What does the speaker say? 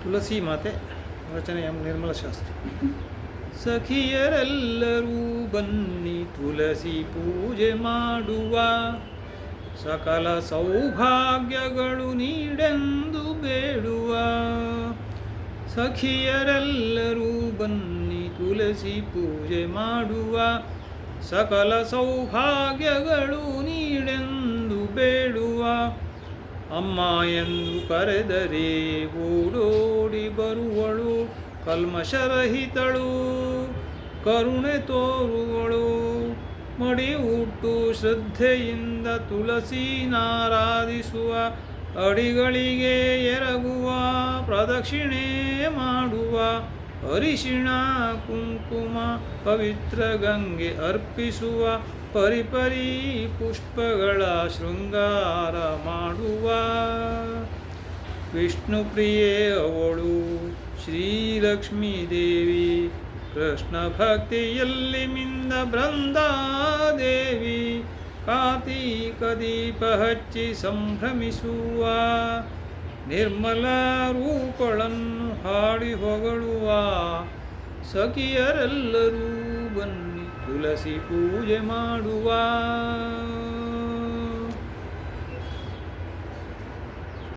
ತುಳಸಿ ಮಾತೆ ರಚನೆ ಎಂ ನಿರ್ಮಲ ಶಾಸ್ತ್ರಿ. ಸಖಿಯರೆಲ್ಲರೂ ಬನ್ನಿ ತುಳಸಿ ಪೂಜೆ ಮಾಡುವ, ಸಕಲ ಸೌಭಾಗ್ಯಗಳು ನೀಡೆಂದು ಬೇಡುವ. ಸಖಿಯರೆಲ್ಲರೂ ಬನ್ನಿ ತುಳಸಿ ಪೂಜೆ ಮಾಡುವ, ಸಕಲ ಸೌಭಾಗ್ಯಗಳು ನೀಡೆಂದು ಬೇಡುವ. ಅಮ್ಮ ಎಂದು ಕರೆದರೆ ಓಡೋಡಿ ಬರುವಳು, ಕಲ್ಮಶರಹಿತಳು ಕರುಣೆ ತೋರುವಳು. ಮಡಿ ಉಟ್ಟು ಶ್ರದ್ಧೆಯಿಂದ ತುಳಸೀನಾರಾಧಿಸುವ, ಅಡಿಗಳಿಗೆ ಎರಗುವ ಪ್ರದಕ್ಷಿಣೆ ಮಾಡುವ. ಅರಿಶಿಣ ಕುಂಕುಮ ಪವಿತ್ರ ಗಂಗೆ ಅರ್ಪಿಸುವ, ಪರಿಪರಿ ಪುಷ್ಪಗಳ ಶೃಂಗಾರ ಮಾಡುವ. ವಿಷ್ಣು ಪ್ರಿಯೆ ಅವಳು ಶ್ರೀಲಕ್ಷ್ಮೀ ದೇವಿ, ಕೃಷ್ಣ ಭಕ್ತಿಯಲ್ಲಿ ಮಿಂದ ಬೃಂದಾದೇವಿ. ಕಾರ್ತೀಕ ದೀಪ ಹಚ್ಚಿ ಸಂಭ್ರಮಿಸುವ, ನಿರ್ಮಲ ರೂಪಗಳನ್ನು ಹಾಡಿ ಹೊಗಳುವ. ಸಖಿಯರೆಲ್ಲರೂ ಬನ್ನಿ ತುಳಸಿ ಪೂಜೆ ಮಾಡುವ.